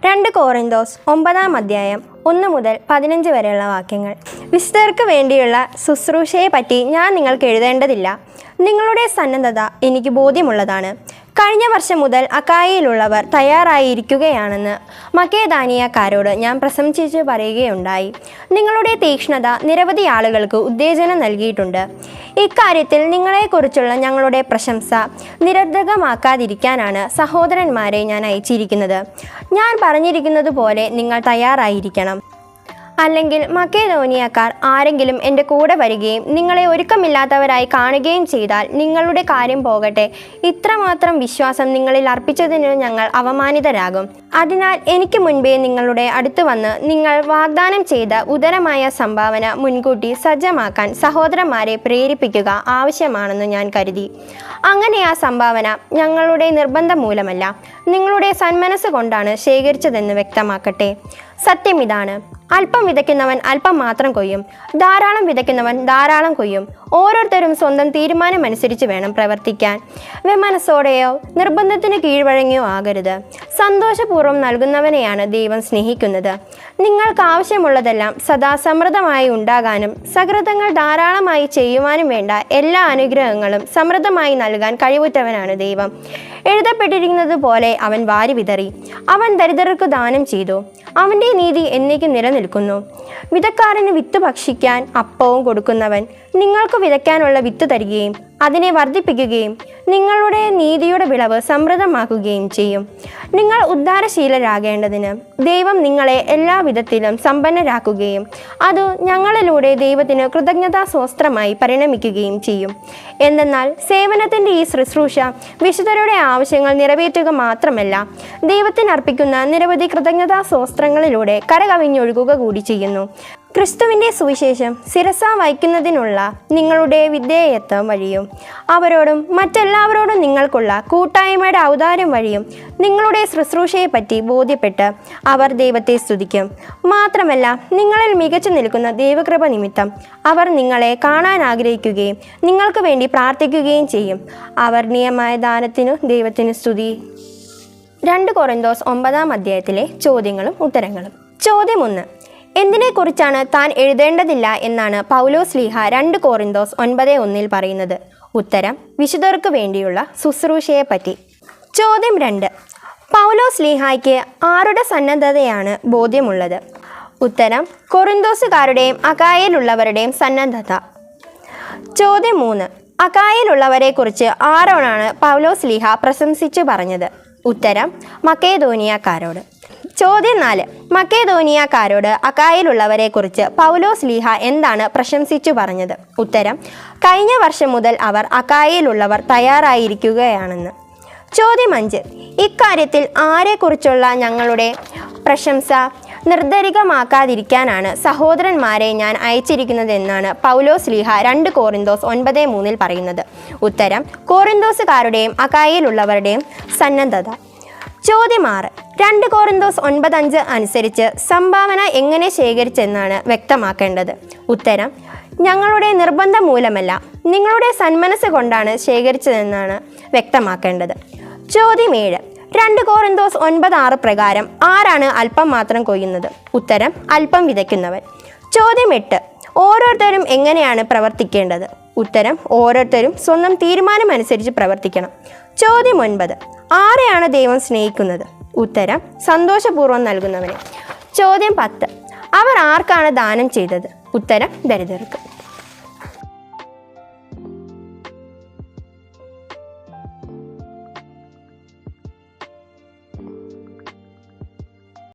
2 കോറിന്തോസ് 9 അധ്യായം 1 മുതൽ 15 വരെയുള്ള വാക്യങ്ങൾ. വിശുദ്ധർക്ക് വേണ്ടിയുള്ള ശുശ്രൂഷയെ പറ്റി ഞാൻ നിങ്ങൾക്ക് എഴുതേണ്ടതില്ല. നിങ്ങളുടെ സന്നദ്ധത എനിക്ക് ബോധ്യമുള്ളതാണ്. കഴിഞ്ഞ വർഷം മുതൽ അക്കായയിലുള്ളവർ തയ്യാറായിരിക്കുകയാണെന്ന് മക്കേദാനിയക്കാരോട് ഞാൻ പ്രശംസിച്ച് പറയുകയുണ്ടായി. നിങ്ങളുടെ തീക്ഷ്ണത നിരവധി ആളുകൾക്ക് ഉത്തേജനം നൽകിയിട്ടുണ്ട്. ഇക്കാര്യത്തിൽ നിങ്ങളെക്കുറിച്ചുള്ള ഞങ്ങളുടെ പ്രശംസ നിരർഥകമാക്കാതിരിക്കാനാണ് സഹോദരന്മാരെ ഞാൻ അയച്ചിരിക്കുന്നത്. ഞാൻ പറഞ്ഞിരിക്കുന്നത് പോലെ നിങ്ങൾ തയ്യാറായിരിക്കണം. അല്ലെങ്കിൽ മക്കേദോനിയക്കാർ ആരെങ്കിലും എൻ്റെ കൂടെ വരികയും നിങ്ങളെ ഒരുക്കമില്ലാത്തവരായി കാണുകയും ചെയ്താൽ നിങ്ങളുടെ കാര്യം പോകട്ടെ, ഇത്രമാത്രം വിശ്വാസം നിങ്ങളിൽ അർപ്പിച്ചതിന് ഞങ്ങൾ അപമാനിതരാകും. അതിനാൽ എനിക്ക് മുൻപേ നിങ്ങളുടെ അടുത്ത് വന്ന് നിങ്ങൾ വാഗ്ദാനം ചെയ്ത ഉദരമായ സംഭാവന മുൻകൂട്ടി സജ്ജമാക്കാൻ സഹോദരന്മാരെ പ്രേരിപ്പിക്കുക ആവശ്യമാണെന്ന് ഞാൻ കരുതി. അങ്ങനെ ആ സംഭാവന ഞങ്ങളുടെ നിർബന്ധം മൂലമല്ല, നിങ്ങളുടെ സന്മനസ് കൊണ്ടാണ് ശേഖരിച്ചതെന്ന് വ്യക്തമാക്കട്ടെ. സത്യം ഇതാണ്: അല്പം വിതയ്ക്കുന്നവൻ അല്പം മാത്രം കൊയ്യും, ധാരാളം വിതയ്ക്കുന്നവൻ ധാരാളം കൊയ്യും. ഓരോരുത്തരും സ്വന്തം തീരുമാനമനുസരിച്ച് വേണം പ്രവർത്തിക്കാൻ. വെമനസ്സോടെയോ നിർബന്ധത്തിന് കീഴ്വഴങ്ങിയോ ആകരുത്. സന്തോഷപൂർവ്വം നൽകുന്നവനെയാണ് ദൈവം സ്നേഹിക്കുന്നത്. നിങ്ങൾക്ക് ആവശ്യമുള്ളതെല്ലാം സദാ സമൃദ്ധമായി ഉണ്ടാകാനും സകൃതങ്ങൾ ധാരാളമായി ചെയ്യുവാനും വേണ്ട എല്ലാ അനുഗ്രഹങ്ങളും സമൃദ്ധമായി നൽകാൻ കഴിവുറ്റവനാണ് ദൈവം. എഴുതപ്പെട്ടിരിക്കുന്നത് പോലെ അവൻ വാരി വിതറി, അവൻ ദരിദ്രർക്ക് ദാനം ചെയ്തു. അവൻ്റെ നീതി എന്നേക്കും നിലനിൽക്കുന്നു. വിതക്കാരന് വിത്ത് ഭക്ഷിക്കാൻ അപ്പവും കൊടുക്കുന്നവൻ നിങ്ങൾക്ക് വിതയ്ക്കാനുള്ള വിത്ത് തരികയും അതിനെ വർദ്ധിപ്പിക്കുകയും നിങ്ങളുടെ നീതിയുടെ വിളവ് സമൃദ്ധമാക്കുകയും ചെയ്യും. നിങ്ങൾ ഉദ്ധാരശീലരാകേണ്ടതിന് ദൈവം നിങ്ങളെ എല്ലാ വിധത്തിലും സമ്പന്നരാക്കുകയും അത് ഞങ്ങളിലൂടെ ദൈവത്തിന് കൃതജ്ഞതാസ്തോത്രമായി പരിണമിക്കുകയും ചെയ്യും. എന്തെന്നാൽ സേവനത്തിൻ്റെ ഈ ശുശ്രൂഷ വിശുദ്ധരുടെ ആവശ്യങ്ങൾ നിറവേറ്റുക മാത്രമല്ല, ദൈവത്തിനർപ്പിക്കുന്ന നിരവധി കൃതജ്ഞതാസ്തോത്രങ്ങളിലൂടെ കരകവിഞ്ഞൊഴുകുക കൂടി ചെയ്യുന്നു. ക്രിസ്തുവിൻ്റെ സുവിശേഷം ശിരസാ വഹിക്കുന്നതിനുള്ള നിങ്ങളുടെ വിധേയത്വം വഴിയും അവരോടും മറ്റെല്ലാവരോടും നിങ്ങൾക്കുള്ള കൂട്ടായ്മയുടെ ഔദാര്യം വഴിയും നിങ്ങളുടെ ശുശ്രൂഷയെപ്പറ്റി ബോധ്യപ്പെട്ട് അവർ ദൈവത്തെ സ്തുതിക്കും. മാത്രമല്ല, നിങ്ങളിൽ മികച്ചു നിൽക്കുന്ന ദൈവകൃപ നിമിത്തം അവർ നിങ്ങളെ കാണാൻ ആഗ്രഹിക്കുകയും നിങ്ങൾക്ക് വേണ്ടി പ്രാർത്ഥിക്കുകയും ചെയ്യും. അവർണ്ണീയമായ ദാനത്തിനു ദൈവത്തിന് സ്തുതി. 2 കോറിന്തോസ് 9 അധ്യായത്തിലെ ചോദ്യങ്ങളും ഉത്തരങ്ങളും. ചോദ്യം 1: എന്തിനെക്കുറിച്ചാണ് താൻ എഴുതേണ്ടതില്ല എന്നാണ് പൗലോസ്ലീഹ 2 കോറിന്തോസ് 9:1 പറയുന്നത്? ഉത്തരം: വിശുദ്ധർക്ക് വേണ്ടിയുള്ള ശുശ്രൂഷയെപ്പറ്റി. ചോദ്യം 2: പൗലോസ്ലീഹായ്ക്ക് ആരുടെ സന്നദ്ധതയാണ് ബോധ്യമുള്ളത്? ഉത്തരം: കൊറിന്തോസുകാരുടെയും അക്കായയിലുള്ളവരുടെയും സന്നദ്ധത. ചോദ്യം 3: അക്കായയിലുള്ളവരെക്കുറിച്ച് ആരോടാണ് പൗലോസ്ലീഹ പ്രശംസിച്ചു പറഞ്ഞത്? ഉത്തരം: മക്കേദോനിയക്കാരോട്. ചോദ്യം 4: മക്കേദോനിയക്കാരോട് അക്കായയിലുള്ളവരെക്കുറിച്ച് പൗലോസ്ലീഹ എന്താണ് പ്രശംസിച്ചു പറഞ്ഞത്? ഉത്തരം: കഴിഞ്ഞ വർഷം മുതൽ അവർ അക്കായയിലുള്ളവർ തയ്യാറായിരിക്കുകയാണെന്ന്. ചോദ്യം 5: ഇക്കാര്യത്തിൽ ആരെക്കുറിച്ചുള്ള ഞങ്ങളുടെ പ്രശംസ നിർദ്ധരികമാക്കാതിരിക്കാനാണ് സഹോദരന്മാരെ ഞാൻ അയച്ചിരിക്കുന്നതെന്നാണ് പൗലോസ്ലീഹ 2 കോറിന്തോസ് 9:3 പറയുന്നത്? ഉത്തരം: കോറിന്തോസുകാരുടെയും അക്കായയിലുള്ളവരുടെയും സന്നദ്ധത. ചോദ്യം 6: 2 കോറിന്തോസ് 9:5 അനുസരിച്ച് സംഭാവന എങ്ങനെ ശേഖരിച്ചെന്നാണ് വ്യക്തമാക്കേണ്ടത്? ഉത്തരം: ഞങ്ങളുടെ നിർബന്ധം മൂലമല്ല, നിങ്ങളുടെ സന്മനസ് കൊണ്ടാണ് ശേഖരിച്ചതെന്നാണ് വ്യക്തമാക്കേണ്ടത്. ചോദ്യം 7: 2 കോറിന്തോസ് 9:6 പ്രകാരം ആരാണ് അല്പം മാത്രം കൊയ്യുന്നത്? ഉത്തരം: അല്പം വിതയ്ക്കുന്നവൻ. ചോദ്യം 8: ഓരോരുത്തരും എങ്ങനെയാണ് പ്രവർത്തിക്കേണ്ടത്? ഉത്തരം: ഓരോരുത്തരും സ്വന്തം തീരുമാനമനുസരിച്ച് പ്രവർത്തിക്കണം. ചോദ്യം 9: ആരെയാണ് ദൈവം സ്നേഹിക്കുന്നത്? ഉത്തരം: സന്തോഷപൂർവ്വം നൽകുന്നവനെ. ചോദ്യം 10: അവർ ആർക്കാണ് ദാനം ചെയ്തത്? ഉത്തരം: ദരിദ്രർക്ക്.